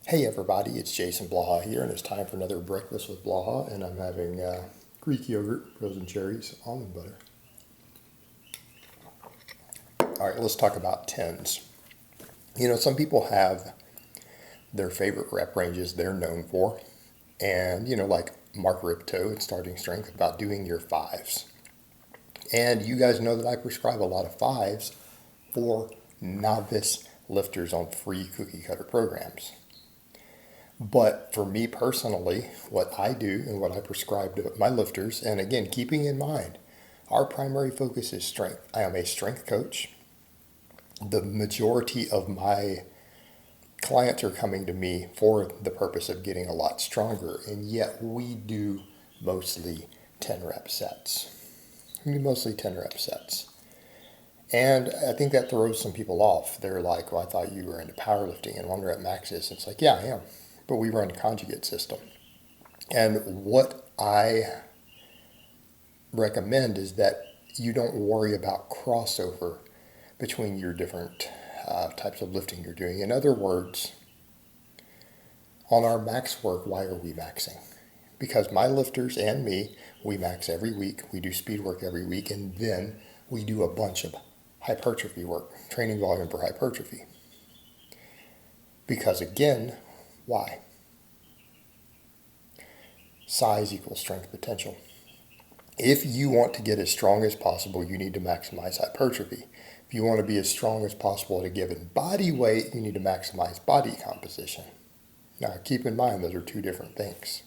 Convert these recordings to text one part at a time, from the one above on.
Hey everybody, it's Jason Blaha here, and it's time for another breakfast with Blaha, and I'm having Greek yogurt, frozen cherries, almond butter. All right, let's talk about tens. Some people have their favorite rep ranges they're known for, and like Mark Ripto at Starting Strength about doing your fives. And you guys know that I prescribe a lot of fives for novice lifters on free cookie cutter programs. But for me personally, what I do and what I prescribe to my lifters, and again, keeping in mind, our primary focus is strength. I am a strength coach. The majority of my clients are coming to me for the purpose of getting a lot stronger, and yet we do mostly 10 rep sets. We do mostly 10 rep sets. And I think that throws some people off. They're like, well, I thought you were into powerlifting and 1 rep maxes. It's like, yeah, I am. But we run a conjugate system. And what I recommend is that you don't worry about crossover between your different types of lifting you're doing. In other words, on our max work, why are we maxing? Because my lifters and me, we max every week. We do speed work every week, and then we do a bunch of hypertrophy work, training volume for hypertrophy. Because again, why? Size equals strength potential. If you want to get as strong as possible, you need to maximize hypertrophy. If you want to be as strong as possible at a given body weight, you need to maximize body composition. Now, keep in mind, those are two different things.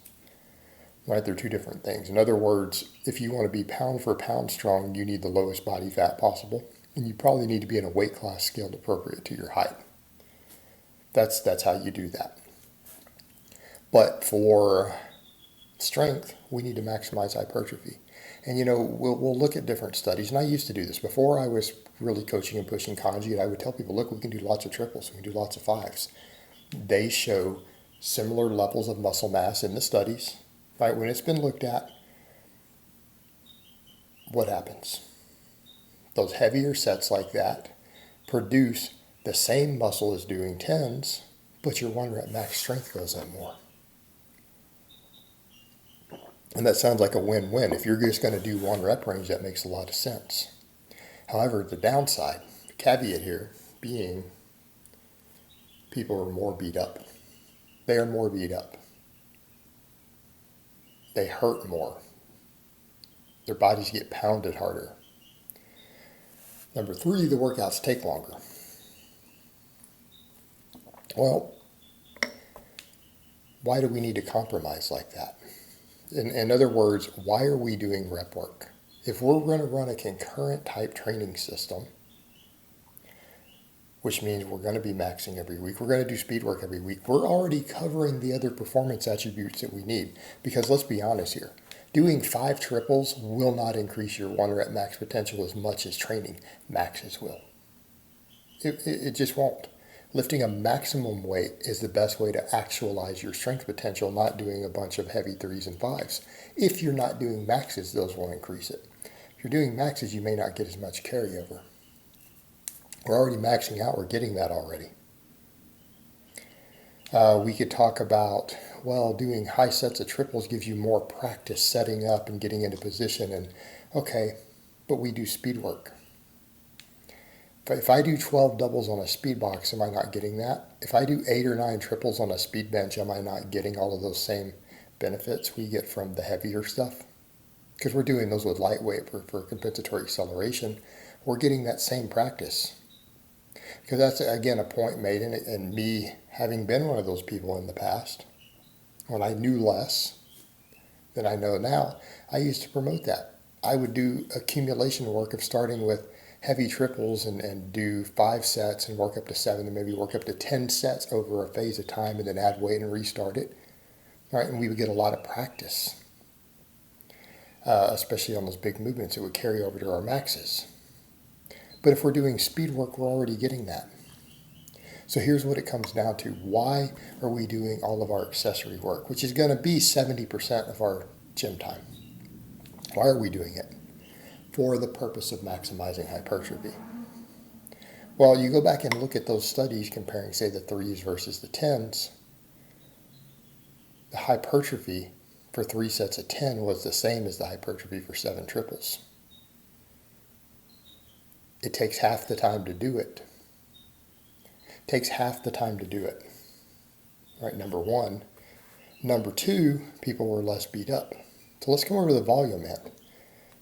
Right? They're two different things. In other words, if you want to be pound for pound strong, you need the lowest body fat possible, and you probably need to be in a weight class scaled appropriate to your height. That's how you do that. But for strength, we need to maximize hypertrophy. And we'll look at different studies, and I used to do this. Before I was really coaching and pushing conjugate, I would tell people, look, we can do lots of triples, we can do lots of fives. They show similar levels of muscle mass in the studies, right? When it's been looked at, what happens? Those heavier sets like that produce the same muscle as doing tens, but your 1 rep max strength goes up more. And that sounds like a win-win. If you're just going to do 1 rep range, that makes a lot of sense. However, the downside, the caveat here being people are more beat up. They are more beat up. They hurt more. Their bodies get pounded harder. Number 3, the workouts take longer. Well, why do we need to compromise like that? In other words, why are we doing rep work? If we're going to run a concurrent type training system, which means we're going to be maxing every week, we're going to do speed work every week, we're already covering the other performance attributes that we need. Because let's be honest here, doing 5 triples will not increase your 1 rep max potential as much as training maxes will. It just won't. Lifting a maximum weight is the best way to actualize your strength potential, not doing a bunch of heavy 3s and 5s. If you're not doing maxes, those will increase it. If you're doing maxes, you may not get as much carryover. We're already maxing out. We're getting that already. We could talk about, well, doing high sets of triples gives you more practice setting up and getting into position. And okay, but we do speed work. If I do 12 doubles on a speed box, am I not getting that? If I do 8 or 9 triples on a speed bench, am I not getting all of those same benefits we get from the heavier stuff? Because we're doing those with lightweight for compensatory acceleration. We're getting that same practice. Because that's, again, a point made in it, and me having been one of those people in the past, when I knew less than I know now, I used to promote that. I would do accumulation work of starting with heavy triples and do 5 sets and work up to 7 and maybe work up to 10 sets over a phase of time and then add weight and restart it. Right? And we would get a lot of practice, especially on those big movements. It would carry over to our maxes. But if we're doing speed work, we're already getting that. So here's what it comes down to. Why are we doing all of our accessory work, which is going to be 70% of our gym time? Why are we doing it? For the purpose of maximizing hypertrophy. Well, you go back and look at those studies comparing, say, the 3s versus the 10s. the hypertrophy for 3 sets of 10 was the same as the hypertrophy for 7 triples. It takes half the time to do it. It takes half the time to do it. Right, number one. Number two, people were less beat up. So let's come over to the volume end.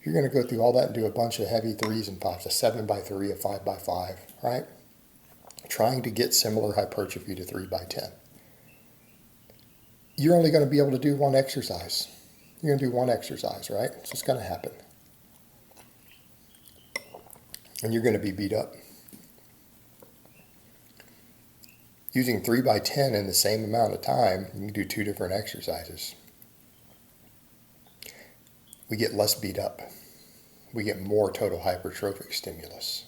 You're going to go through all that and do a bunch of heavy 3s and 5s, a 7x3, a 5x5, right? Trying to get similar hypertrophy to 3x10. You're only going to be able to do one exercise. You're going to do one exercise, right? It's just going to happen. And you're going to be beat up. Using 3x10 in the same amount of time, you can do 2 different exercises. We get less beat up. We get more total hypertrophic stimulus.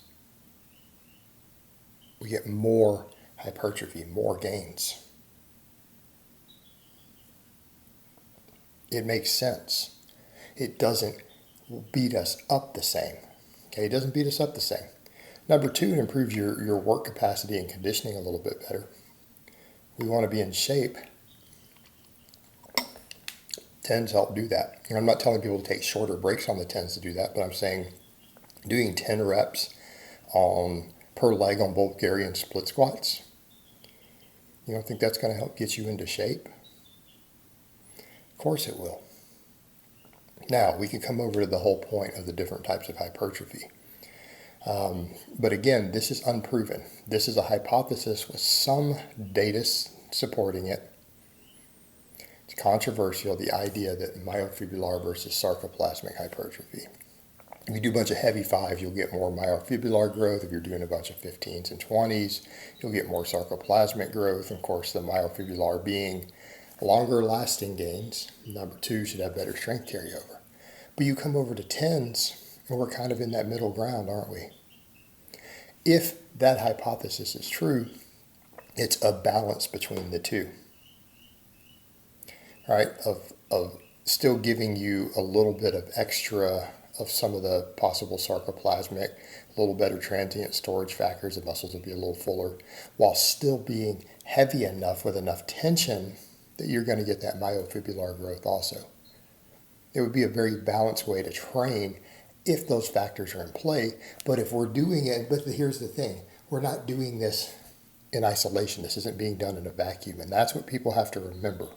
We get more hypertrophy, more gains. It makes sense. It doesn't beat us up the same. Okay, it doesn't beat us up the same. Number two, it improves your work capacity and conditioning a little bit better. We want to be in shape. 10s help do that. And I'm not telling people to take shorter breaks on the 10s to do that, but I'm saying doing 10 reps per leg on Bulgarian split squats. You don't think that's going to help get you into shape? Of course it will. Now, we can come over to the whole point of the different types of hypertrophy. But again, this is unproven. This is a hypothesis with some data supporting it. It's controversial, the idea that myofibrillar versus sarcoplasmic hypertrophy. If you do a bunch of heavy 5s, you'll get more myofibrillar growth. If you're doing a bunch of 15s and 20s, you'll get more sarcoplasmic growth. And of course, the myofibrillar being longer lasting gains. Number two should have better strength carryover. But you come over to 10s, and we're kind of in that middle ground, aren't we? If that hypothesis is true, it's a balance between the two, right? Of still giving you a little bit of extra of some of the possible sarcoplasmic, a little better transient storage factors, the muscles will be a little fuller, while still being heavy enough with enough tension that you're going to get that myofibrillar growth also. It would be a very balanced way to train if those factors are in play. But if we're doing it, but here's the thing, we're not doing this in isolation. This isn't being done in a vacuum. And that's what people have to remember.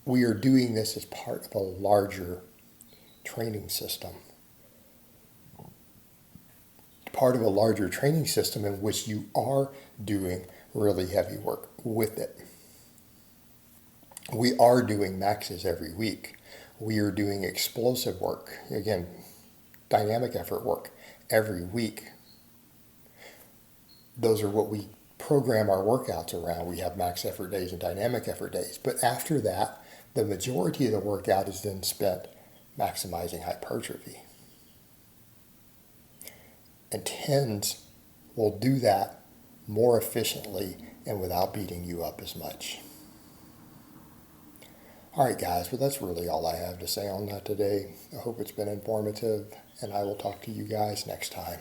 We are doing this as part of a larger training system. Part of a larger training system in which you are doing really heavy work with it. We are doing maxes every week. We are doing explosive work, again, dynamic effort work every week. Those are what we program our workouts around. We have max effort days and dynamic effort days. But after that, the majority of the workout is then spent maximizing hypertrophy. And 10s will do that more efficiently and without beating you up as much. All right, guys, well, that's really all I have to say on that today. I hope it's been informative, and I will talk to you guys next time.